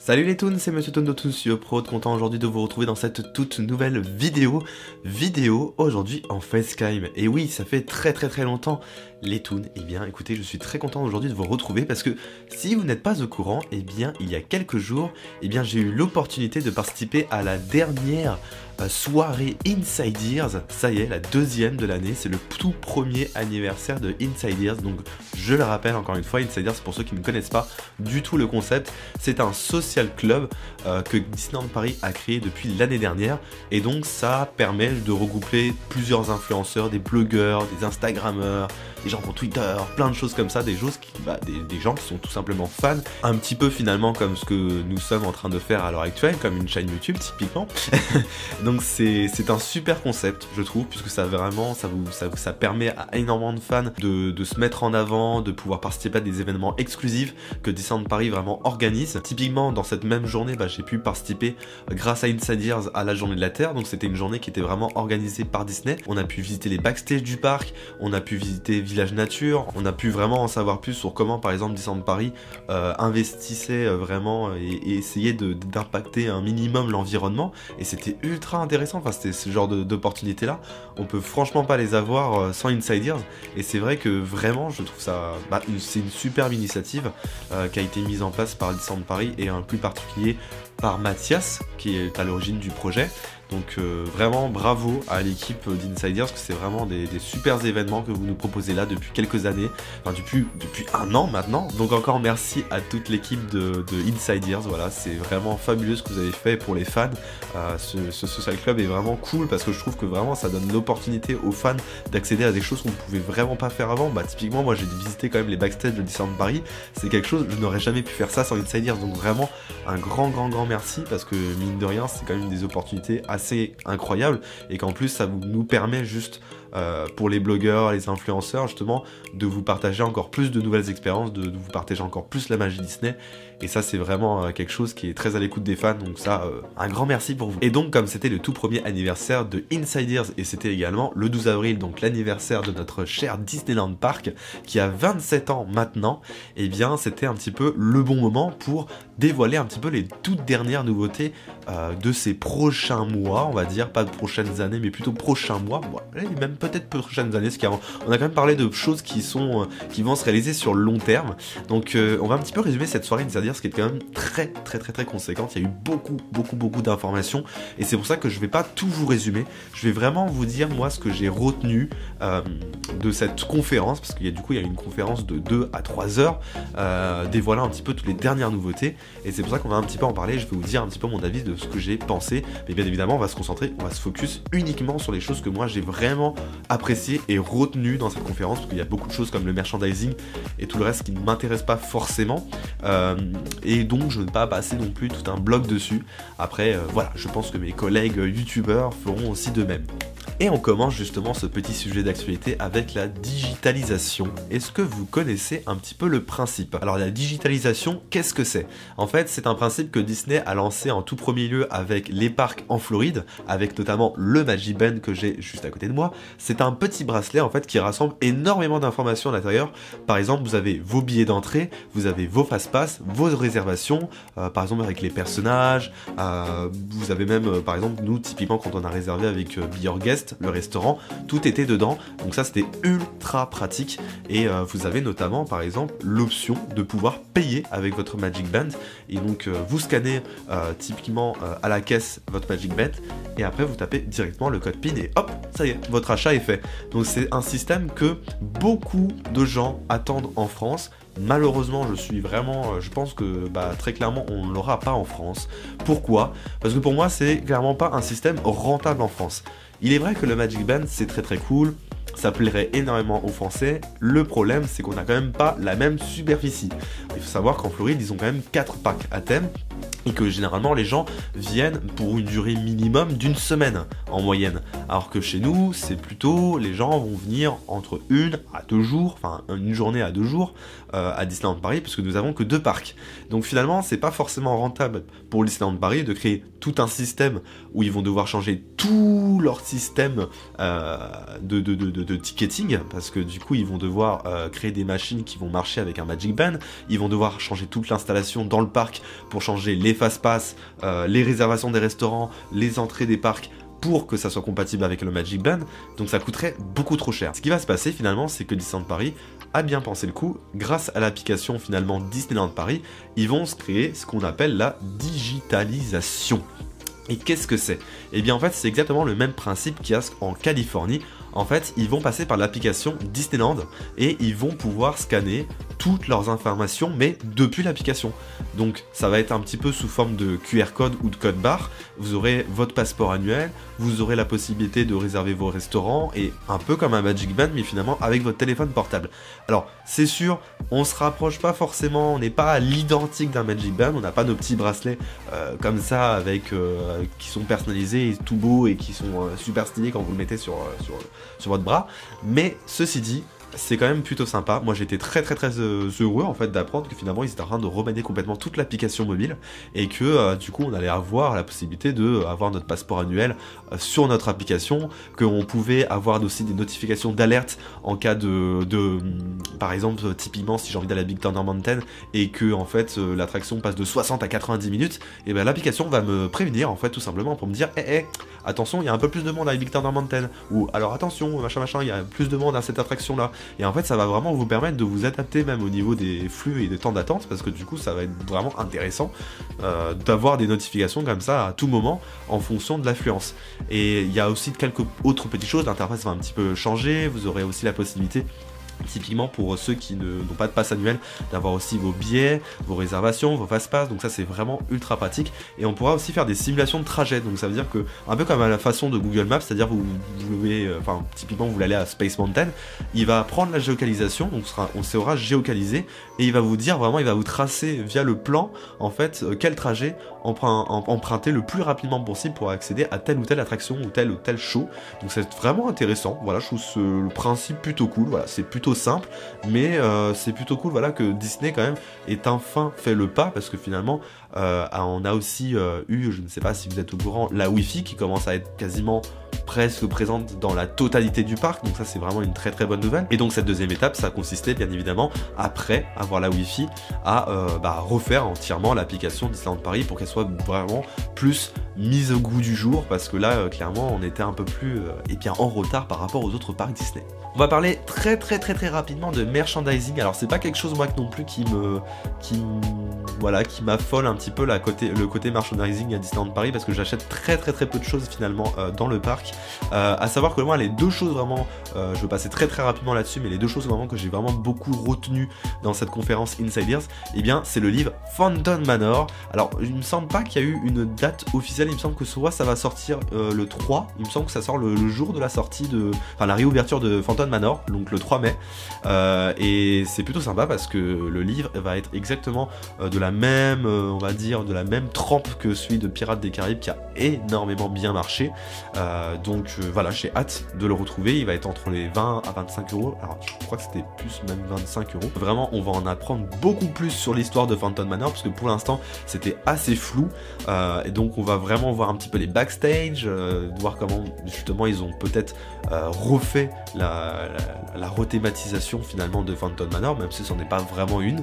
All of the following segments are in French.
Salut les toons, c'est Monsieur Toon de Toon Pro, content aujourd'hui de vous retrouver dans cette toute nouvelle vidéo aujourd'hui en facecam. Et oui, ça fait très longtemps les toons. Et bien écoutez, je suis très content aujourd'hui de vous retrouver parce que si vous n'êtes pas au courant, et bien il y a quelques jours, j'ai eu l'opportunité de participer à la dernière soirée Inside Ears. Ça y est, la deuxième de l'année, c'est le tout premier anniversaire de Inside Ears. Donc je le rappelle encore une fois, Inside Ears, pour ceux qui ne connaissent pas du tout le concept, c'est un social club que Disneyland Paris a créé depuis l'année dernière, et donc ça permet de regrouper plusieurs influenceurs, des blogueurs, des instagrammeurs, des gens pour Twitter, plein de choses comme ça, des gens qui sont tout simplement fans, un petit peu finalement comme ce que nous sommes en train de faire à l'heure actuelle, comme une chaîne YouTube typiquement. Donc c'est un super concept, je trouve, puisque ça permet à énormément de fans de se mettre en avant, de pouvoir participer à des événements exclusifs que Disneyland Paris vraiment organise. Typiquement dans cette même journée, j'ai pu participer grâce à Inside Ears à la journée de la Terre. Donc c'était une journée qui était vraiment organisée par Disney. On a pu visiter les backstage du parc, on a pu visiter Village Nature, on a pu vraiment en savoir plus sur comment par exemple Disneyland Paris investissait vraiment et essayait d'impacter un minimum l'environnement, et c'était ultra intéressant. Enfin, c'était ce genre d'opportunités là, on peut franchement pas les avoir sans Inside Ears, et c'est vrai que vraiment je trouve ça c'est une superbe initiative qui a été mise en place par Disneyland Paris, et en plus particulier par Mathias qui est à l'origine du projet. Donc vraiment bravo à l'équipe d'Inside Ears, parce que c'est vraiment des super événements que vous nous proposez là depuis quelques années, enfin depuis un an maintenant. Donc encore merci à toute l'équipe de Inside Ears. Voilà, c'est vraiment fabuleux ce que vous avez fait pour les fans. Ce social club est vraiment cool parce que je trouve que vraiment ça donne l'opportunité aux fans d'accéder à des choses qu'on ne pouvait vraiment pas faire avant. Typiquement moi j'ai visité quand même les backstage de Disneyland Paris, c'est quelque chose, je n'aurais jamais pu faire ça sans Inside Ears. Donc vraiment un grand merci, parce que mine de rien c'est quand même des opportunités assez incroyables, et qu'en plus ça nous permet juste pour les blogueurs, les influenceurs justement, de vous partager encore plus de nouvelles expériences, de vous partager encore plus la magie Disney, et ça c'est vraiment quelque chose qui est très à l'écoute des fans. Donc ça, un grand merci pour vous. Et donc comme c'était le tout premier anniversaire de Inside Ears, et c'était également le 12 avril, donc l'anniversaire de notre cher Disneyland Park qui a 27 ans maintenant, et bien c'était un petit peu le bon moment pour dévoiler un petit peu les toutes dernières nouveautés de ces prochains mois, on va dire, pas de prochaines années mais plutôt prochains mois, même peut-être prochaines années, parce qu'on a quand même parlé de choses qui vont se réaliser sur le long terme. Donc on va un petit peu résumer cette soirée, c'est-à-dire ce qui est quand même très conséquente. Il y a eu beaucoup d'informations, et c'est pour ça que je vais pas tout vous résumer, je vais vraiment vous dire moi ce que j'ai retenu de cette conférence, parce qu'il y a une conférence de 2 à 3 heures dévoilant un petit peu toutes les dernières nouveautés, et c'est pour ça qu'on va un petit peu en parler. Je vais vous dire un petit peu mon avis de ce que j'ai pensé, mais bien évidemment on va se focus uniquement sur les choses que moi j'ai vraiment apprécié et retenu dans cette conférence, parce qu'il y a beaucoup de choses comme le merchandising et tout le reste qui ne m'intéresse pas forcément, et donc je ne vais pas passer non plus tout un blog dessus. Après voilà, je pense que mes collègues youtubeurs feront aussi de même. Et on commence justement ce petit sujet d'actualité avec la digitalisation. Est-ce que vous connaissez un petit peu le principe? Alors la digitalisation, qu'est-ce que c'est? En fait, c'est un principe que Disney a lancé en tout premier lieu avec les parcs en Floride, avec notamment le Magic Band que j'ai juste à côté de moi. C'est un petit bracelet en fait qui rassemble énormément d'informations à l'intérieur. Par exemple, vous avez vos billets d'entrée, vous avez vos fast-pass, vos réservations, par exemple avec les personnages, vous avez même, par exemple, nous typiquement quand on a réservé avec Be Your Guest, le restaurant, tout était dedans, donc ça c'était ultra pratique. Et vous avez notamment par exemple l'option de pouvoir payer avec votre Magic Band, et donc vous scannez typiquement à la caisse votre Magic Band, et après vous tapez directement le code PIN et hop, ça y est, votre achat est fait. Donc c'est un système que beaucoup de gens attendent en France. Malheureusement, je pense que très clairement on ne l'aura pas en France. Pourquoi? Parce que pour moi c'est clairement pas un système rentable en France. Il est vrai que le Magic Band c'est très cool, ça plairait énormément aux Français. Le problème c'est qu'on n'a quand même pas la même superficie. Il faut savoir qu'en Floride ils ont quand même 4 parcs à thème, et que généralement les gens viennent pour une durée minimum d'une semaine en moyenne, alors que chez nous, c'est plutôt, les gens vont venir entre 1 à 2 jours, enfin une journée à 2 jours à Disneyland Paris, parce que nous avons que 2 parcs. Donc finalement, c'est pas forcément rentable pour Disneyland Paris de créer tout un système où ils vont devoir changer tout leur système de ticketing, parce que du coup, ils vont devoir créer des machines qui vont marcher avec un Magic Band, ils vont devoir changer toute l'installation dans le parc pour changer les fast-pass, les réservations des restaurants, les entrées des parcs, pour que ça soit compatible avec le Magic Band, donc ça coûterait beaucoup trop cher. Ce qui va se passer finalement, c'est que Disneyland Paris a bien pensé le coup, grâce à l'application finalement Disneyland Paris, ils vont se créer ce qu'on appelle la digitalisation. Et qu'est-ce que c'est? Eh bien en fait c'est exactement le même principe qu'il y a en Californie. En fait, ils vont passer par l'application Disneyland et ils vont pouvoir scanner toutes leurs informations, mais depuis l'application. Donc, ça va être un petit peu sous forme de QR code ou de code barre. Vous aurez votre passeport annuel, vous aurez la possibilité de réserver vos restaurants et un peu comme un Magic Band, mais finalement avec votre téléphone portable. Alors, c'est sûr, on se rapproche pas forcément, on n'est pas à l'identique d'un Magic Band, on n'a pas nos petits bracelets comme ça avec qui sont personnalisés et tout beaux et qui sont super stylés quand vous le mettez sur votre bras, mais ceci dit, c'est quand même plutôt sympa. Moi j'étais très heureux en fait d'apprendre que finalement ils étaient en train de remanier complètement toute l'application mobile et que du coup on allait avoir la possibilité de avoir notre passeport annuel sur notre application, qu'on pouvait avoir aussi des notifications d'alerte en cas par exemple typiquement si j'ai envie d'aller à Big Thunder Mountain et que en fait l'attraction passe de 60 à 90 minutes, et ben l'application va me prévenir en fait tout simplement pour me dire attention il y a un peu plus de monde à Big Thunder Mountain, ou alors attention machin il y a plus de monde à cette attraction là. Et en fait ça va vraiment vous permettre de vous adapter même au niveau des flux et des temps d'attente, parce que du coup ça va être vraiment intéressant d'avoir des notifications comme ça à tout moment en fonction de l'affluence. Et il y a aussi quelques autres petites choses, l'interface va un petit peu changer, vous aurez aussi la possibilité typiquement pour ceux qui n'ont pas de passe annuel, d'avoir aussi vos billets, vos réservations, vos fast-pass, donc ça c'est vraiment ultra pratique. Et on pourra aussi faire des simulations de trajet, donc ça veut dire que, un peu comme à la façon de Google Maps, c'est-à-dire vous voulez, typiquement vous voulez aller à Space Mountain, il va prendre la géocalisation, donc on sera géocalisé, et il va vous dire vraiment, il va vous tracer via le plan, en fait, quel trajet emprunter le plus rapidement possible pour accéder à telle ou telle attraction ou tel show. Donc c'est vraiment intéressant, voilà, je trouve le principe plutôt cool, voilà, c'est plutôt simple, mais c'est plutôt cool, voilà, que Disney quand même ait enfin fait le pas, parce que finalement on a aussi eu, je ne sais pas si vous êtes au courant, la Wi-Fi qui commence à être quasiment presque présente dans la totalité du parc, donc ça c'est vraiment une très bonne nouvelle. Et donc cette deuxième étape, ça consistait bien évidemment, après avoir la Wi-Fi, à refaire entièrement l'application Disneyland Paris pour qu'elle soit vraiment plus mise au goût du jour, parce que là clairement on était un peu plus en retard par rapport aux autres parcs Disney. On va parler très rapidement de merchandising. Alors c'est pas quelque chose moi non plus qui m'affole un petit peu le côté merchandising à Disneyland Paris, parce que j'achète très peu de choses finalement dans le parc. À savoir que moi les deux choses vraiment, je vais passer très rapidement là-dessus, mais les deux choses vraiment que j'ai vraiment beaucoup retenu dans cette conférence Insiders, et bien c'est le livre Phantom Manor. Alors il me semble pas qu'il y a eu une date officielle, il me semble que soit ça va sortir le 3, il me semble que ça sort le jour de la sortie la réouverture de Phantom Manor, donc le 3 mai, et c'est plutôt sympa parce que le livre va être exactement de la même, on va dire, de la même trempe que celui de Pirates des Caraïbes qui a énormément bien marché, donc voilà, j'ai hâte de le retrouver. Il va être entre les 20 à 25 euros, alors je crois que c'était plus même 25 euros. Vraiment on va en apprendre beaucoup plus sur l'histoire de Phantom Manor, parce que pour l'instant c'était assez flou, et donc on va vraiment voir un petit peu les backstage, voir comment justement ils ont peut-être refait la rethématisation finalement de Phantom Manor, même si ce n'en est pas vraiment une,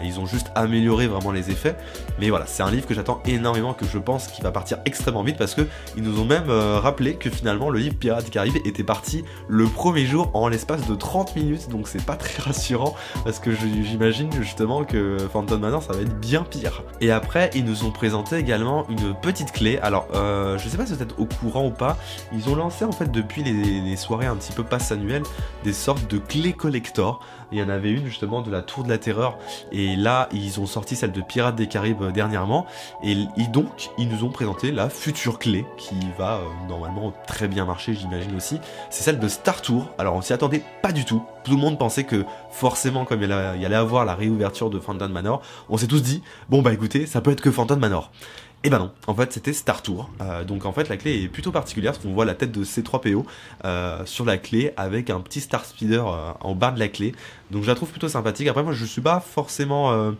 ils ont juste amélioré vraiment les effets. Mais voilà, c'est un livre que j'attends énormément, que je pense qu'il va partir extrêmement vite, parce que ils nous ont même rappelé que finalement le livre Pirates des Caraïbes était parti le premier jour en l'espace de 30 minutes, donc c'est pas très rassurant, parce que j'imagine justement que Phantom Manor ça va être bien pire. Et après ils nous ont présenté également une petite clé. Alors je sais pas si vous êtes au courant ou pas, ils ont lancé en fait depuis les soirées un petit peu pass annuelles des sortes de clés collector. Il y en avait une justement de la Tour de la Terreur, et là ils ont sorti celle de Pirates des Caraïbes dernièrement, et donc ils nous ont présenté la future clé qui va normalement très bien marcher, j'imagine aussi. C'est celle de Star Tour. Alors on s'y attendait pas du tout, tout le monde pensait que forcément comme il y allait avoir la réouverture de Phantom Manor, on s'est tous dit bon bah écoutez ça peut être que Phantom Manor. Et ben non, en fait c'était Star Tour, donc en fait la clé est plutôt particulière parce qu'on voit la tête de C3PO sur la clé avec un petit Star Speeder en bas de la clé, donc je la trouve plutôt sympathique. Après moi je suis pas forcément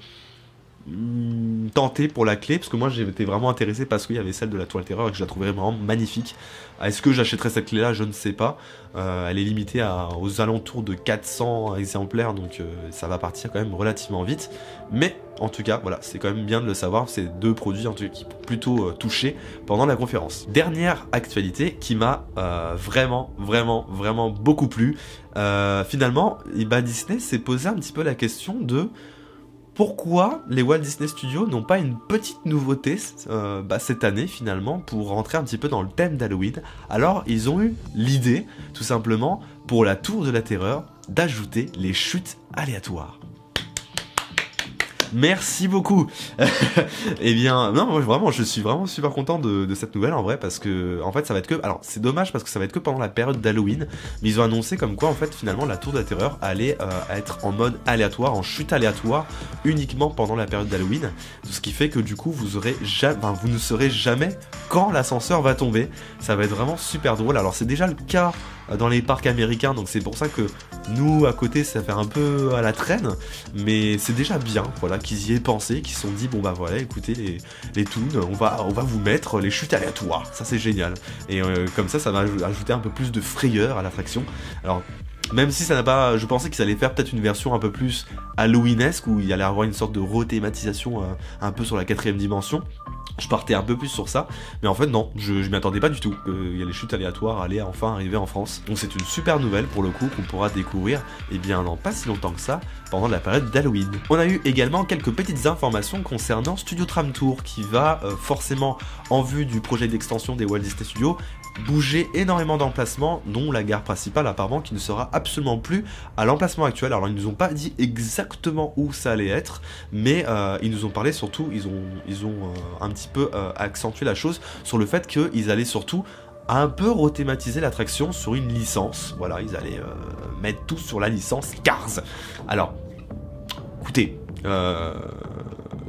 tenté pour la clé, parce que moi j'étais vraiment intéressé parce qu'il y avait celle de la Toile Terreur et que je la trouvais vraiment magnifique. Est-ce que j'achèterais cette clé là? Je ne sais pas. Elle est limitée aux alentours de 400 exemplaires, donc ça va partir quand même relativement vite, mais en tout cas voilà, c'est quand même bien de le savoir. C'est deux produits en tout cas qui m'ont plutôt touché pendant la conférence. Dernière actualité qui m'a vraiment beaucoup plu, finalement Disney s'est posé un petit peu la question de pourquoi les Walt Disney Studios n'ont pas une petite nouveauté cette année finalement pour rentrer un petit peu dans le thème d'Halloween. Alors ils ont eu l'idée tout simplement pour la Tour de la Terreur d'ajouter les chutes aléatoires. Merci beaucoup. Eh bien, non, moi vraiment, je suis vraiment super content de cette nouvelle en vrai, parce que en fait, ça va être que, alors c'est dommage parce que ça va être que pendant la période d'Halloween, mais ils ont annoncé comme quoi en fait finalement la Tour de la Terreur allait être en mode aléatoire, en chute aléatoire, uniquement pendant la période d'Halloween, ce qui fait que du coup vous ne saurez jamais quand l'ascenseur va tomber. Ça va être vraiment super drôle. Alors c'est déjà le cas dans les parcs américains, donc c'est pour ça que nous à côté ça fait un peu à la traîne, mais c'est déjà bien voilà qu'ils y aient pensé, qu'ils se sont dit bon bah voilà, écoutez les toons, on va vous mettre les chutes aléatoires, ça c'est génial, et comme ça va ajouter un peu plus de frayeur à l'attraction. Alors même si ça n'a pas, je pensais qu'ils allaient faire peut-être une version un peu plus Halloweenesque où il allait avoir une sorte de rethématisation un peu sur la 4ème dimension. Je partais un peu plus sur ça, mais en fait non, je m'y attendais pas du tout. Il y a les chutes aléatoires allaient enfin arriver en France. Donc c'est une super nouvelle pour le coup qu'on pourra découvrir, et bien dans pas si longtemps que ça, pendant la période d'Halloween. On a eu également quelques petites informations concernant Studio Tram Tour, qui va forcément, en vue du projet d'extension des Walt Disney Studios, bouger énormément d'emplacements, dont la gare principale apparemment qui ne sera absolument plus à l'emplacement actuel. Alors ils nous ont pas dit exactement où ça allait être, mais ils nous ont parlé surtout, ils ont un petit peu accentué la chose sur le fait qu'ils allaient surtout un peu rethématiser l'attraction sur une licence. Voilà, ils allaient mettre tout sur la licence Cars. Alors, écoutez,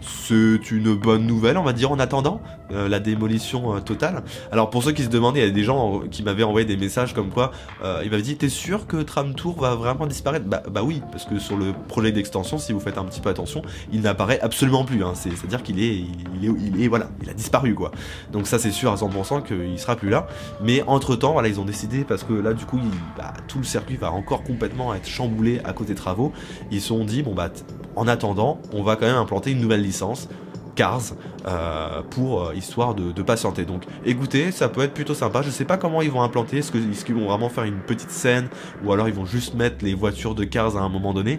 c'est une bonne nouvelle, on va dire, en attendant la démolition totale. Alors pour ceux qui se demandaient, il y a des gens qui m'avaient envoyé des messages comme quoi ils m'avaient dit: t'es sûr que Tram Tour va vraiment disparaître? Bah oui, parce que sur le projet d'extension, si vous faites un petit peu attention, il n'apparaît absolument plus, hein. C'est-à-dire qu'il voilà, il a disparu quoi. Donc ça c'est sûr à 100% qu'il sera plus là. Mais entre temps, voilà, ils ont décidé, parce que là du coup tout le circuit va encore complètement être chamboulé à cause des travaux. Ils se sont dit bon bah en attendant, on va quand même implanter une nouvelle licence, Cars, pour histoire de patienter. Donc écoutez, ça peut être plutôt sympa. Je sais pas comment ils vont implanter, est-ce qu'ils vont vraiment faire une petite scène, ou alors ils vont juste mettre les voitures de Cars à un moment donné.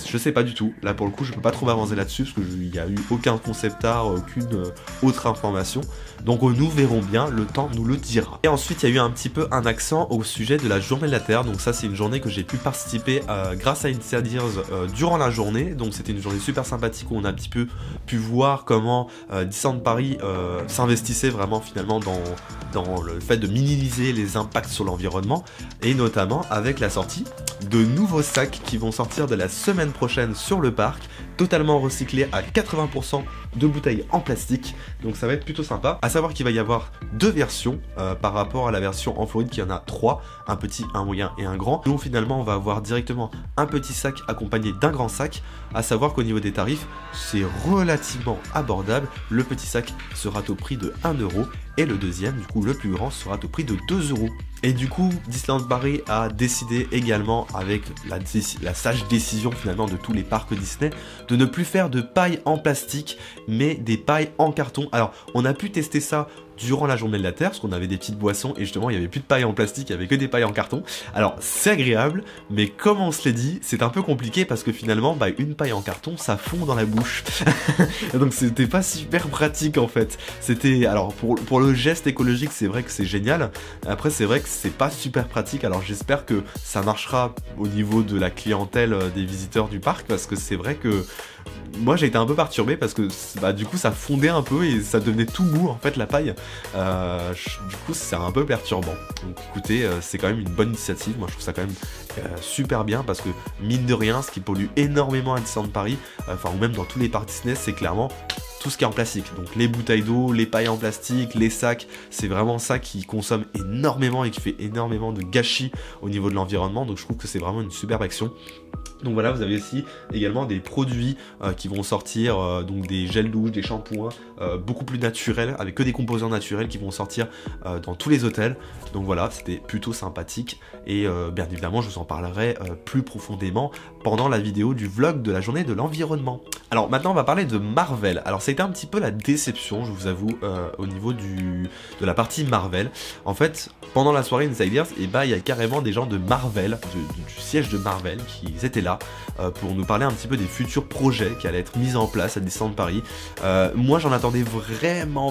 Je sais pas du tout, là pour le coup je peux pas trop avancer là-dessus, parce qu'il n'y a eu aucun concept art, aucune autre information. Donc nous verrons bien, le temps nous le dira. Et ensuite il y a eu un petit peu un accent au sujet de la journée de la Terre. Donc ça c'est une journée que j'ai pu participer grâce à Inside Ears durant la journée. Donc c'était une journée super sympathique où on a un petit peu pu voir comment Disneyland Paris s'investissait vraiment finalement dans le fait de minimiser les impacts sur l'environnement, et notamment avec la sortie de nouveaux sacs qui vont sortir de la semaine prochaine sur le parc, totalement recyclés à 80% de bouteilles en plastique. Donc ça va être plutôt sympa. À savoir qu'il va y avoir deux versions par rapport à la version en Floride qui en a 3, un petit, un moyen et un grand. Donc finalement on va avoir directement un petit sac accompagné d'un grand sac. À savoir qu'au niveau des tarifs, c'est relativement abordable. Le petit sac sera au prix de 1 € et le deuxième, du coup le plus grand, sera au prix de 2 €. Et du coup, Disneyland Paris a décidé également, avec la sage décision finalement de tous les parcs Disney, de ne plus faire de paille en plastique, mais des pailles en carton. Alors, on a pu tester ça durant la journée de la Terre, parce qu'on avait des petites boissons, et justement, il n'y avait plus de paille en plastique, il n'y avait que des pailles en carton. Alors, c'est agréable, mais comme on se l'est dit, c'est un peu compliqué, parce que finalement, une paille en carton, ça fond dans la bouche. Donc, c'était pas super pratique, en fait. C'était, alors, pour le geste écologique, c'est vrai que c'est génial. Après, c'est vrai que c'est pas super pratique. Alors, j'espère que ça marchera au niveau de la clientèle des visiteurs du parc, parce que c'est vrai que moi j'ai été un peu perturbé parce que du coup ça fondait un peu et ça devenait tout mou en fait la paille. Du coup c'est un peu perturbant. Donc écoutez, c'est quand même une bonne initiative. Moi je trouve ça quand même super bien, parce que mine de rien, ce qui pollue énormément à Disneyland Paris, ou même dans tous les parcs Disney, c'est clairement tout ce qui est en plastique. Donc les bouteilles d'eau, les pailles en plastique, les sacs, c'est vraiment ça qui consomme énormément et qui fait énormément de gâchis au niveau de l'environnement. Donc je trouve que c'est vraiment une superbe action. Donc voilà, vous avez aussi également des produits qui vont sortir, donc des gels douche, des shampoings, beaucoup plus naturels, avec que des composants naturels qui vont sortir dans tous les hôtels. Donc voilà, c'était plutôt sympathique et bien évidemment je vous en parlerai plus profondément pendant la vidéo du vlog de la journée de l'environnement. Alors maintenant on va parler de Marvel. Alors ça a été un petit peu la déception, je vous avoue, au niveau de la partie Marvel. En fait, pendant la soirée Insiders, et bah il y a carrément des gens de Marvel, du siège de Marvel, qui étaient là pour nous parler un petit peu des futurs projets qui allaient être mis en place à Disneyland Paris. Moi j'en attendais vraiment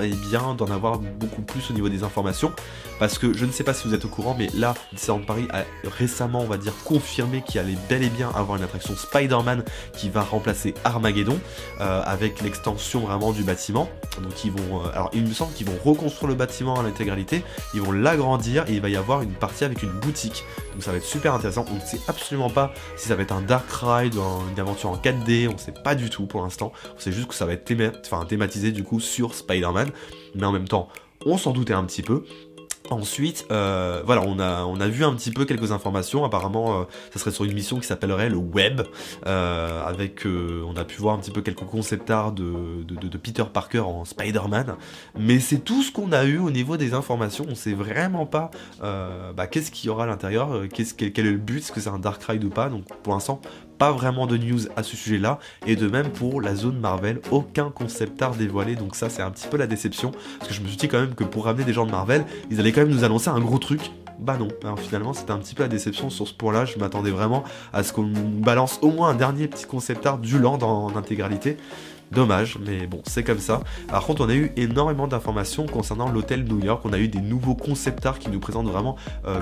et bien d'en avoir beaucoup plus au niveau des informations, parce que je ne sais pas si vous êtes au courant, mais là Disneyland Paris a récemment, on va dire, confirmé qu'il allait bel et bien avoir une attraction Spider-Man qui va remplacer Armageddon avec l'extension vraiment du bâtiment. Donc ils vont, alors il me semble qu'ils vont reconstruire le bâtiment à l'intégralité, ils vont l'agrandir et il va y avoir une partie avec une boutique. Donc ça va être super intéressant. On ne sait absolument pas si ça va être un dark ride, une aventure en 4D, on ne sait pas du tout pour l'instant. On sait juste que ça va être thématisé du coup sur Spider-Man, mais en même temps on s'en doutait un petit peu. Ensuite, voilà, on a vu un petit peu quelques informations. Apparemment, ça serait sur une mission qui s'appellerait le Web, avec, on a pu voir un petit peu quelques concept art de Peter Parker en Spider-Man. Mais c'est tout ce qu'on a eu au niveau des informations. On sait vraiment pas qu'est-ce qu'il y aura à l'intérieur, quel est le but, est-ce que c'est un Dark Ride ou pas. Donc pour l'instant, pas vraiment de news à ce sujet-là, et de même pour la zone Marvel, aucun concept art dévoilé, donc ça c'est un petit peu la déception, parce que je me suis dit quand même que pour ramener des gens de Marvel, ils allaient quand même nous annoncer un gros truc. Bah non, alors finalement c'était un petit peu la déception sur ce point-là. Je m'attendais vraiment à ce qu'on balance au moins un dernier petit concept art du land en intégralité. Dommage, mais bon, c'est comme ça. Par contre, on a eu énormément d'informations concernant l'hôtel New York. On a eu des nouveaux concept art qui nous présentent vraiment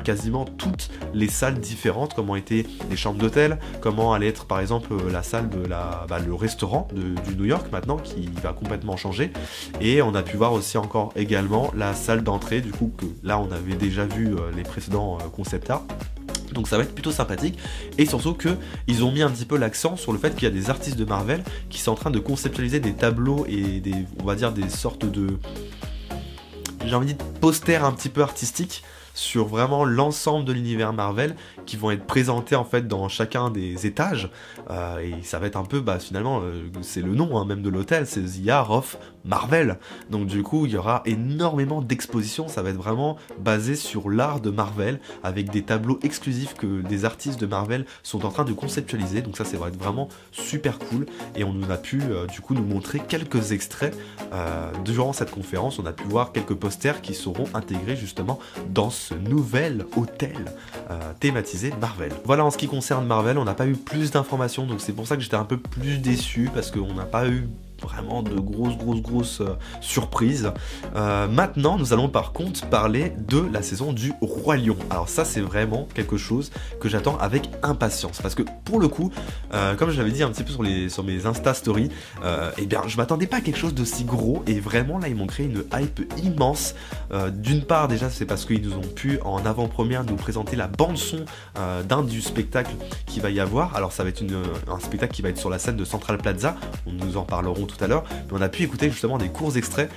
quasiment toutes les salles différentes, comment étaient les chambres d'hôtel, comment allait être par exemple la salle de le restaurant du New York maintenant, qui va complètement changer. Et on a pu voir aussi encore également la salle d'entrée, du coup que là on avait déjà vu les précédents concept art. Donc ça va être plutôt sympathique, et surtout qu'ils ont mis un petit peu l'accent sur le fait qu'il y a des artistes de Marvel qui sont en train de conceptualiser des tableaux et on va dire des sortes de, j'ai envie de dire, posters un petit peu artistiques sur vraiment l'ensemble de l'univers Marvel, qui vont être présentés en fait dans chacun des étages, et ça va être un peu, finalement, c'est le nom même de l'hôtel, c'est The Yard of Marvel. Donc du coup il y aura énormément d'expositions, ça va être vraiment basé sur l'art de Marvel, avec des tableaux exclusifs que des artistes de Marvel sont en train de conceptualiser. Donc ça va être vraiment super cool, et on nous a pu du coup nous montrer quelques extraits durant cette conférence. On a pu voir quelques posters qui seront intégrés justement dans ce nouvel hôtel thématisé Marvel. Voilà en ce qui concerne Marvel, on n'a pas eu plus d'informations, donc c'est pour ça que j'étais un peu plus déçu, parce qu'on n'a pas eu vraiment de grosses surprises. Maintenant, nous allons par contre parler de la saison du Roi Lion. Alors ça, c'est vraiment quelque chose que j'attends avec impatience, parce que pour le coup, comme je l'avais dit un petit peu sur mes Insta Stories, eh bien, je m'attendais pas à quelque chose d'aussi gros, et vraiment là, ils m'ont créé une hype immense. D'une part, déjà, c'est parce qu'ils nous ont pu, en avant-première, nous présenter la bande-son du spectacle qui va y avoir. Alors ça va être un spectacle qui va être sur la scène de Central Plaza, nous en parlerons tout à l'heure, mais on a pu écouter justement des courts extraits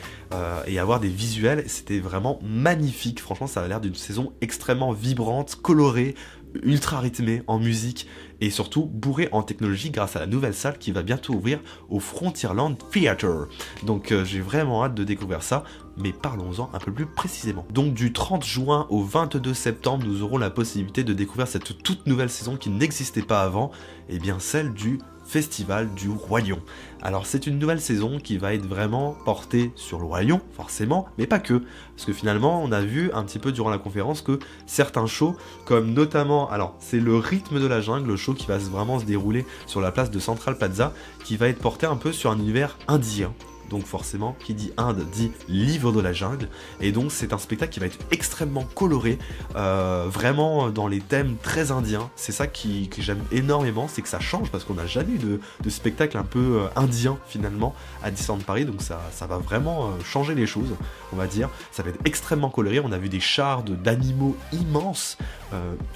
et avoir des visuels. C'était vraiment magnifique, franchement ça a l'air d'une saison extrêmement vibrante, colorée, ultra rythmée en musique, et surtout bourrée en technologie grâce à la nouvelle salle qui va bientôt ouvrir au Frontierland Theatre. Donc j'ai vraiment hâte de découvrir ça, mais parlons-en un peu plus précisément. Donc du 30 juin au 22 septembre, nous aurons la possibilité de découvrir cette toute nouvelle saison qui n'existait pas avant, et bien celle du Festival du Roi Lion. Alors c'est une nouvelle saison qui va être vraiment portée sur le Roi Lion, forcément, mais pas que, parce que finalement on a vu un petit peu durant la conférence que certains shows, comme notamment, alors c'est le rythme de la jungle, le show qui va vraiment se dérouler sur la place de Central Plaza, qui va être porté un peu sur un univers indien. donc forcément qui dit Inde dit livre de la jungle, et donc c'est un spectacle qui va être extrêmement coloré, vraiment dans les thèmes très indiens. C'est ça que j'aime énormément, c'est que ça change parce qu'on n'a jamais eu de spectacle un peu indien finalement à Disneyland Paris, donc ça va vraiment changer les choses, on va dire. Ça va être extrêmement coloré, on a vu des chars d'animaux immenses,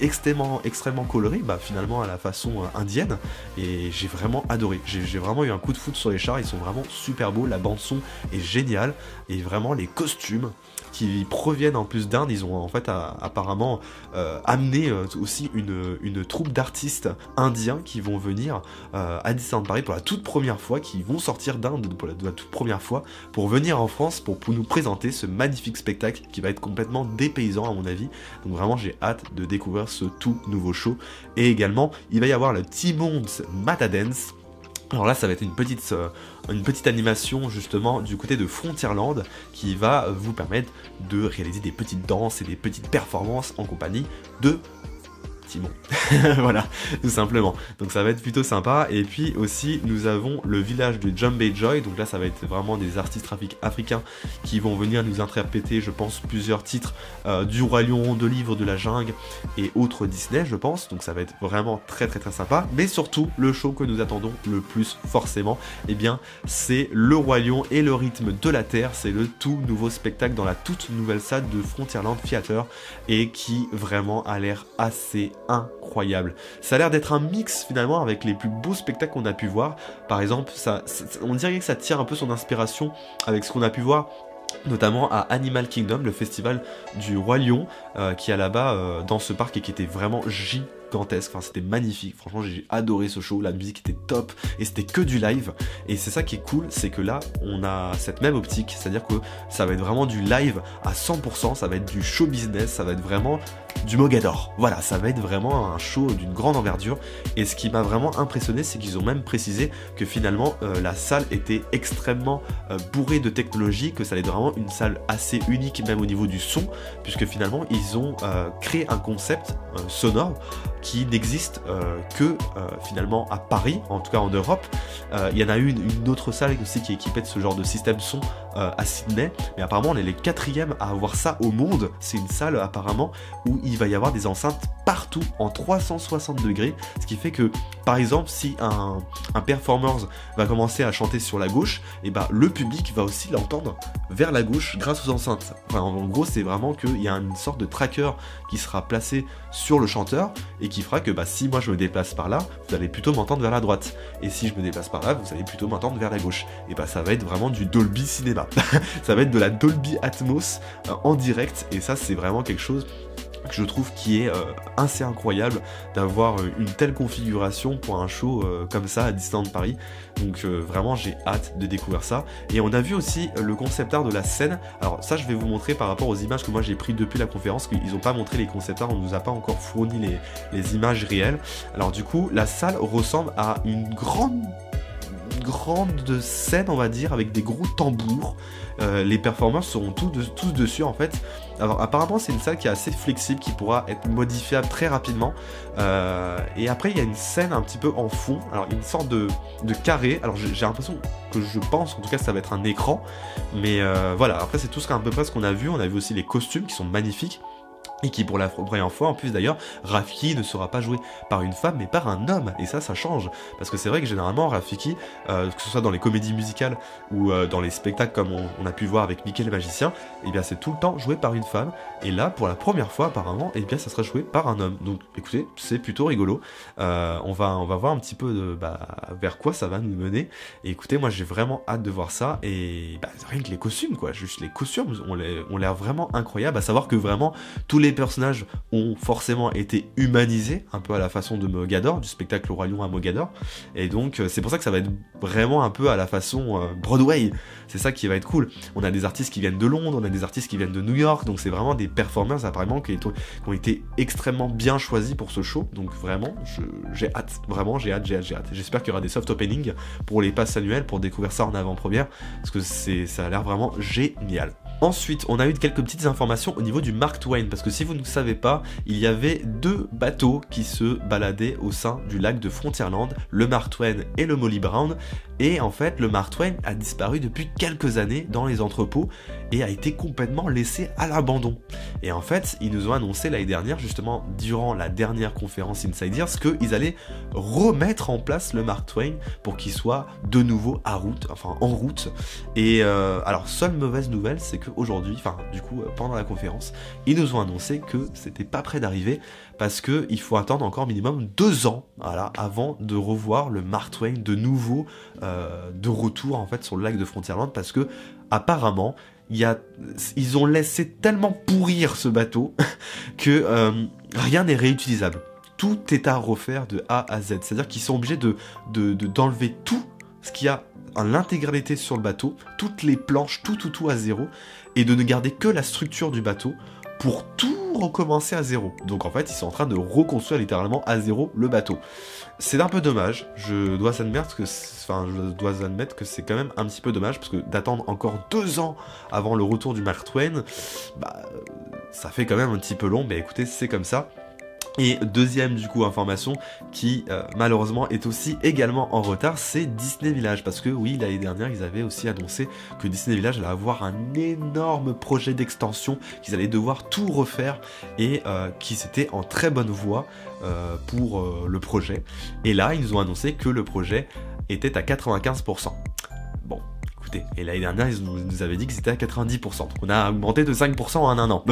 extrêmement colorés, finalement à la façon indienne, et j'ai vraiment adoré. J'ai vraiment eu un coup de foudre sur les chars, ils sont vraiment super beaux, la bande son est géniale, et vraiment les costumes qui proviennent en plus d'Inde, ils ont en fait apparemment amené aussi une troupe d'artistes indiens qui vont venir à Disneyland Paris pour la toute première fois, qui vont sortir d'Inde pour la toute première fois pour venir en France pour nous présenter ce magnifique spectacle qui va être complètement dépaysant à mon avis. Donc vraiment j'ai hâte de découvrir ce tout nouveau show. Et également il va y avoir le Timon's Matadance. Alors là, ça va être une petite animation justement du côté de Frontierland qui va vous permettre de réaliser des petites danses et des petites performances en compagnie de Timon. Voilà, tout simplement. Donc ça va être plutôt sympa. Et puis aussi, nous avons le village de Jumbe Joy. Donc là, ça va être vraiment des artistes africains qui vont venir nous interpréter, je pense, plusieurs titres du Roi Lion, de Livre de la Jungle et autres Disney, je pense. Donc ça va être vraiment très sympa. Mais surtout, le show que nous attendons le plus forcément, eh bien, c'est le Roi Lion et le rythme de la Terre. C'est le tout nouveau spectacle dans la toute nouvelle salle de Frontierland Theater et qui vraiment a l'air assez incroyable. Ça a l'air d'être un mix finalement avec les plus beaux spectacles qu'on a pu voir. Par exemple, on dirait que ça tire un peu son inspiration avec ce qu'on a pu voir notamment à Animal Kingdom, le festival du Roi Lion qui est là-bas dans ce parc et qui était vraiment gigantesque, enfin c'était magnifique, franchement j'ai adoré ce show, la musique était top et c'était que du live, et c'est ça qui est cool, c'est que là on a cette même optique, c'est-à-dire que ça va être vraiment du live à 100%, ça va être du show business, ça va être vraiment du Mogador, voilà, ça va être vraiment un show d'une grande envergure. Et ce qui m'a vraiment impressionné, c'est qu'ils ont même précisé que finalement la salle était extrêmement bourrée de technologie, que ça allait être vraiment une salle assez unique même au niveau du son, puisque finalement ils ont créé un concept sonore qui n'existe que finalement à Paris, en tout cas en Europe. Il y en a eu une autre salle aussi qui est équipée de ce genre de système son à Sydney, mais apparemment on est les 4e à avoir ça au monde. C'est une salle apparemment où il va y avoir des enceintes partout en 360 degrés, ce qui fait que par exemple si un performer va commencer à chanter sur la gauche, et le public va aussi l'entendre vers la gauche grâce aux enceintes. Enfin, en gros c'est vraiment qu'il y a une sorte de tracker qui sera placé sur le chanteur et qui fera que si moi je me déplace par là, vous allez plutôt m'entendre vers la droite, et si je me déplace par là, vous allez plutôt m'entendre vers la gauche. Et ça va être vraiment du Dolby Cinéma. Ça va être de la Dolby Atmos en direct, et ça c'est vraiment quelque chose que je trouve qui est assez incroyable d'avoir une telle configuration pour un show comme ça à Disneyland Paris. Donc vraiment j'ai hâte de découvrir ça. Et on a vu aussi le concept art de la scène. Alors ça je vais vous montrer par rapport aux images que moi j'ai prises depuis la conférence, qu'ils n'ont pas montré les concept art, on nous a pas encore fourni les images réelles. Alors du coup la salle ressemble à une grande scène, on va dire, avec des gros tambours. Les performers seront tous dessus en fait. Alors apparemment c'est une salle qui est assez flexible, qui pourra être modifiable très rapidement, et après il y a une scène un petit peu en fond, alors une sorte de carré. Alors j'ai l'impression que, je pense en tout cas ça va être un écran, mais voilà, après c'est tout à peu près ce qu'on a vu. On a vu aussi les costumes qui sont magnifiques, et qui pour la première fois en plus d'ailleurs, Rafiki ne sera pas joué par une femme mais par un homme, et ça change, parce que c'est vrai que généralement Rafiki, que ce soit dans les comédies musicales ou dans les spectacles comme on a pu voir avec Mickey le magicien, et bien c'est tout le temps joué par une femme, et là pour la première fois apparemment, et bien ça sera joué par un homme. Donc écoutez, c'est plutôt rigolo. On va voir un petit peu vers quoi ça va nous mener, et écoutez, moi j'ai vraiment hâte de voir ça. Et rien que les costumes quoi, juste les costumes ont l'air vraiment incroyables, à savoir que vraiment tous les personnages ont forcément été humanisés, un peu à la façon de Mogador, du spectacle Roi Lion à Mogador, et donc c'est pour ça que ça va être vraiment un peu à la façon Broadway. C'est ça qui va être cool. On a des artistes qui viennent de Londres, on a des artistes qui viennent de New York, donc c'est vraiment des performers apparemment qui ont été extrêmement bien choisis pour ce show. Donc vraiment, j'ai hâte, vraiment j'ai hâte. J'espère qu'il y aura des soft openings pour les passes annuelles pour découvrir ça en avant-première, parce que ça a l'air vraiment génial. Ensuite, on a eu quelques petites informations au niveau du Mark Twain, parce que si vous ne savez pas, il y avait 2 bateaux qui se baladaient au sein du lac de Frontierland, le Mark Twain et le Molly Brown, et en fait, le Mark Twain a disparu depuis quelques années dans les entrepôts et a été complètement laissé à l'abandon. Et en fait, ils nous ont annoncé l'année dernière, justement, durant la dernière conférence Insiders, qu'ils allaient remettre en place le Mark Twain pour qu'il soit de nouveau en route. Et alors, seule mauvaise nouvelle, c'est qu'aujourd'hui, pendant la conférence, ils nous ont annoncé que c'était pas prêt d'arriver parce qu'il faut attendre encore minimum 2 ans, voilà, avant de revoir le Mark Twain de nouveau de retour en fait sur le lac de Frontierland, parce que apparemment ils ont laissé tellement pourrir ce bateau que rien n'est réutilisable. Tout est à refaire de A à Z. C'est-à-dire qu'ils sont obligés d'enlever tout ce qu'il y a à l'intégralité sur le bateau, toutes les planches, tout à zéro, et de ne garder que la structure du bateau pour tout recommencer à zéro. Donc en fait, ils sont en train de reconstruire littéralement à zéro le bateau. C'est un peu dommage, je dois admettre que c'est quand même un petit peu dommage, parce que d'attendre encore 2 ans avant le retour du Mark Twain, ça fait quand même un petit peu long, mais écoutez, c'est comme ça. Et deuxième du coup information qui malheureusement est aussi également en retard, c'est Disney Village, parce que oui, l'année dernière ils avaient aussi annoncé que Disney Village allait avoir un énorme projet d'extension, qu'ils allaient devoir tout refaire et qu'ils étaient en très bonne voie pour le projet. Et là ils nous ont annoncé que le projet était à 95%. Bon. Et l'année dernière, ils nous avaient dit que c'était à 90%. Donc on a augmenté de 5% en un an.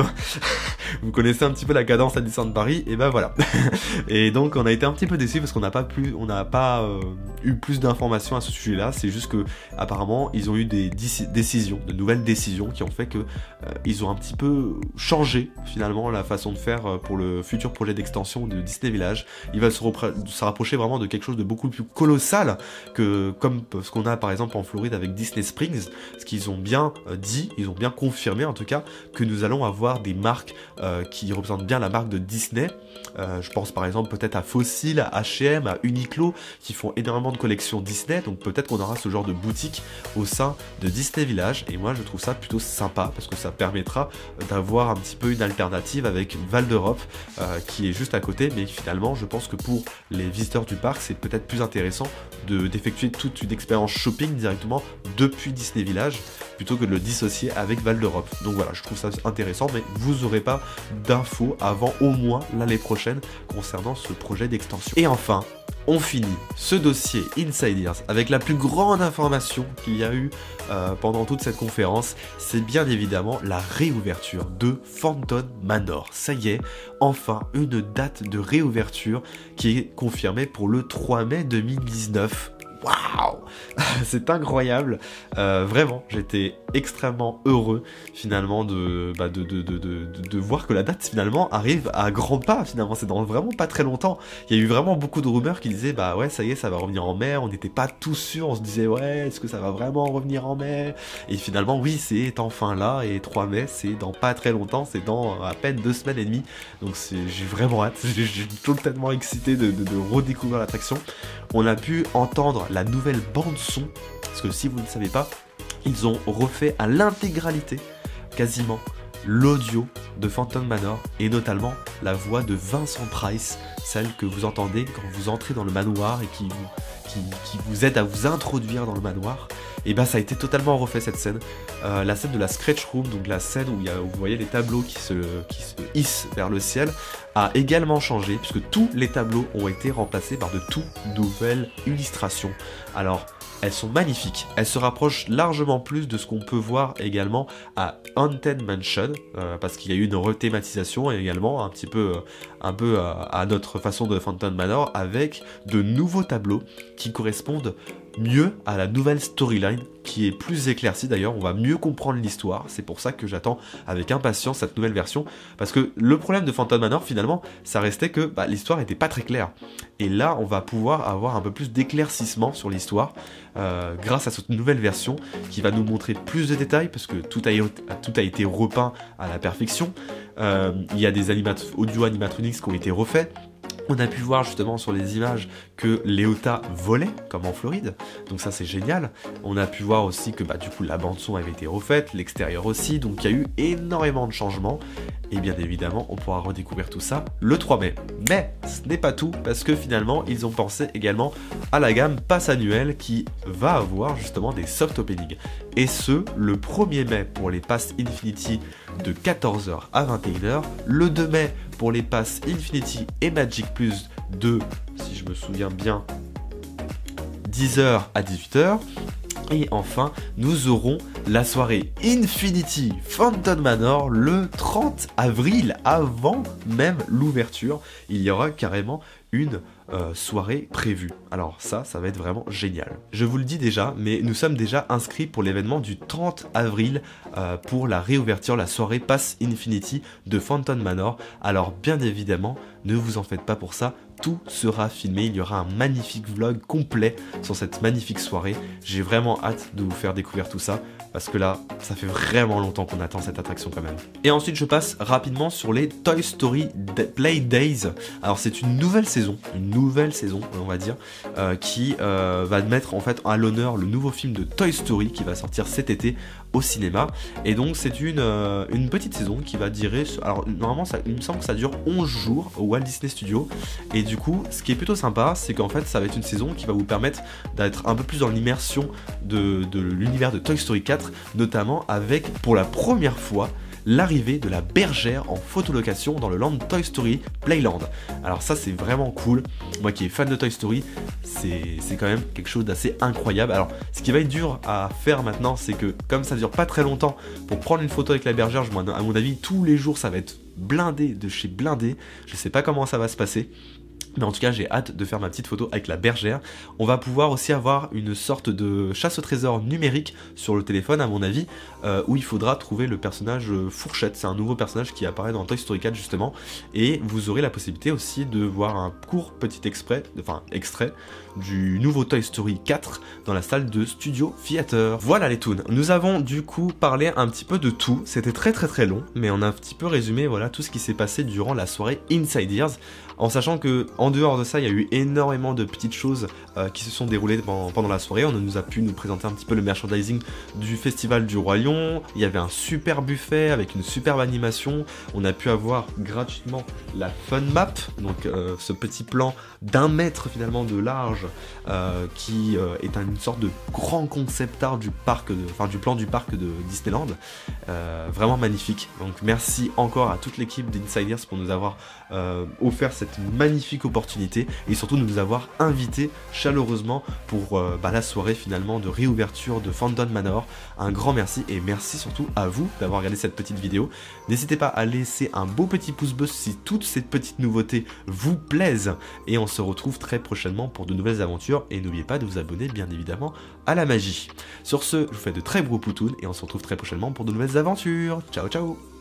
Vous connaissez un petit peu la cadence à Disneyland Paris, et ben voilà. Et donc on a été un petit peu déçus parce qu'on n'a pas eu plus d'informations à ce sujet-là. C'est juste que apparemment ils ont eu des de nouvelles décisions qui ont fait que ils ont un petit peu changé finalement la façon de faire pour le futur projet d'extension de Disney Village. Ils veulent se rapprocher vraiment de quelque chose de beaucoup plus colossal que comme ce qu'on a par exemple en Floride avec Disney Springs, ce qu'ils ont bien dit, ils ont bien confirmé en tout cas, que nous allons avoir des marques qui représentent bien la marque de Disney. Je pense par exemple peut-être à Fossil, à H&M, à Uniqlo, qui font énormément de collections Disney, donc peut-être qu'on aura ce genre de boutique au sein de Disney Village, et moi je trouve ça plutôt sympa, parce que ça permettra d'avoir un petit peu une alternative avec Val d'Europe, qui est juste à côté, mais finalement je pense que pour les visiteurs du parc, c'est peut-être plus intéressant d'effectuer toute une expérience shopping directement depuis Disney Village, plutôt que de le dissocier avec Val d'Europe. Donc voilà, je trouve ça intéressant, mais vous n'aurez pas d'infos avant au moins l'année prochaine concernant ce projet d'extension. Et enfin, on finit ce dossier Insiders avec la plus grande information qu'il y a eu pendant toute cette conférence, c'est bien évidemment la réouverture de Phantom Manor. Ça y est, enfin une date de réouverture qui est confirmée pour le 3 mai 2019. Waouh, c'est incroyable, vraiment, j'étais extrêmement heureux finalement de voir que la date finalement arrive à grands pas. Finalement, c'est dans vraiment pas très longtemps. Il y a eu vraiment beaucoup de rumeurs qui disaient bah ouais, ça y est, ça va revenir en mai. On n'était pas tous sûrs, on se disait ouais, est-ce que ça va vraiment revenir en mai? Et finalement, oui, c'est enfin là, et 3 mai, c'est dans pas très longtemps, c'est dans à peine 2 semaines et demie. Donc j'ai vraiment hâte, j'ai totalement excité de redécouvrir l'attraction. On a pu entendre la nouvelle bande son, parce que si vous ne savez pas, ils ont refait à l'intégralité, quasiment, l'audio de Phantom Manor, et notamment la voix de Vincent Price, celle que vous entendez quand vous entrez dans le manoir et qui vous aide à vous introduire dans le manoir. Et ben ça a été totalement refait, cette scène. La scène de la Scratch Room, donc la scène où vous voyez les tableaux qui se hissent vers le ciel, a également changé, puisque tous les tableaux ont été remplacés par de toutes nouvelles illustrations. Alors, elles sont magnifiques, elles se rapprochent largement plus de ce qu'on peut voir également à Haunted Mansion, parce qu'il y a eu une rethématisation également un peu à notre façon de Phantom Manor, avec de nouveaux tableaux qui correspondent mieux à la nouvelle storyline, qui est plus éclaircie d'ailleurs. On va mieux comprendre l'histoire, c'est pour ça que j'attends avec impatience cette nouvelle version, parce que le problème de Phantom Manor finalement, ça restait que l'histoire était pas très claire, et là on va pouvoir avoir un peu plus d'éclaircissement sur l'histoire grâce à cette nouvelle version qui va nous montrer plus de détails, parce que tout a été repeint à la perfection. Il y a des audio animatronics qui ont été refaits. On a pu voir justement sur les images que Léota volait, comme en Floride, donc ça c'est génial. On a pu voir aussi que du coup la bande son avait été refaite, l'extérieur aussi, donc il y a eu énormément de changements. Et bien évidemment, on pourra redécouvrir tout ça le 3 mai. Mais ce n'est pas tout, parce que finalement, ils ont pensé également à la gamme Pass annuel qui va avoir justement des soft openings. Et ce, le 1er mai pour les Pass Infinity de 14h à 21h, le 2 mai pour les Pass Infinity et Magic Plus de, si je me souviens bien, 10h à 18h. Et enfin, nous aurons la soirée Infinity Phantom Manor le 30 avril, avant même l'ouverture. Il y aura carrément une soirée prévue. Alors ça va être vraiment génial. Je vous le dis déjà, mais nous sommes déjà inscrits pour l'événement du 30 avril pour la réouverture, la soirée Pass Infinity de Phantom Manor. Alors bien évidemment, ne vous en faites pas pour ça. Tout sera filmé, il y aura un magnifique vlog complet sur cette magnifique soirée. J'ai vraiment hâte de vous faire découvrir tout ça, parce que là, ça fait vraiment longtemps qu'on attend cette attraction quand même. Et ensuite, je passe rapidement sur les Toy Story Play Days. Alors c'est une nouvelle saison, on va dire, qui va mettre en fait à l'honneur le nouveau film de Toy Story qui va sortir cet été au cinéma. Et donc c'est une petite saison qui va durer, alors normalement il me semble que ça dure 11 jours au Walt Disney Studios. Et du coup, ce qui est plutôt sympa, c'est qu'en fait, ça va être une saison qui va vous permettre d'être un peu plus dans l'immersion de l'univers de Toy Story 4, notamment avec, pour la première fois, l'arrivée de la bergère en photolocation dans le land Toy Story Playland. Alors ça, c'est vraiment cool. Moi qui est fan de Toy Story, c'est quand même quelque chose d'assez incroyable. Alors, ce qui va être dur à faire maintenant, c'est que comme ça dure pas très longtemps, pour prendre une photo avec la bergère, à mon avis, tous les jours, ça va être blindé de chez blindé. Je sais pas comment ça va se passer. Mais en tout cas, j'ai hâte de faire ma petite photo avec la bergère. On va pouvoir aussi avoir une sorte de chasse au trésor numérique sur le téléphone, à mon avis, où il faudra trouver le personnage Fourchette. C'est un nouveau personnage qui apparaît dans Toy Story 4, justement. Et vous aurez la possibilité aussi de voir un court petit extrait du nouveau Toy Story 4 dans la salle de Studio Theater. Voilà les toons. Nous avons du coup parlé un petit peu de tout. C'était très long, mais on a un petit peu résumé tout ce qui s'est passé durant la soirée Inside Ears. En sachant que en dehors de ça, il y a eu énormément de petites choses qui se sont déroulées pendant la soirée. On nous a pu nous présenter un petit peu le merchandising du Festival du Roi Lion. Il y avait un super buffet avec une superbe animation. On a pu avoir gratuitement la Fun Map, donc ce petit plan d'1 mètre finalement de large qui est une sorte de grand concept art du plan du parc de Disneyland. Vraiment magnifique. Donc merci encore à toute l'équipe d'Insiders pour nous avoir offert cette magnifique opportunité et surtout nous avoir invités chaleureusement pour la soirée finalement de réouverture de Phantom Manor. Un grand merci et merci surtout à vous d'avoir regardé cette petite vidéo. N'hésitez pas à laisser un beau petit pouce bleu si toutes ces petites nouveautés vous plaisent et on se retrouve très prochainement pour de nouvelles aventures et n'oubliez pas de vous abonner bien évidemment à la magie. Sur ce, je vous fais de très gros poutounes et on se retrouve très prochainement pour de nouvelles aventures. Ciao ciao.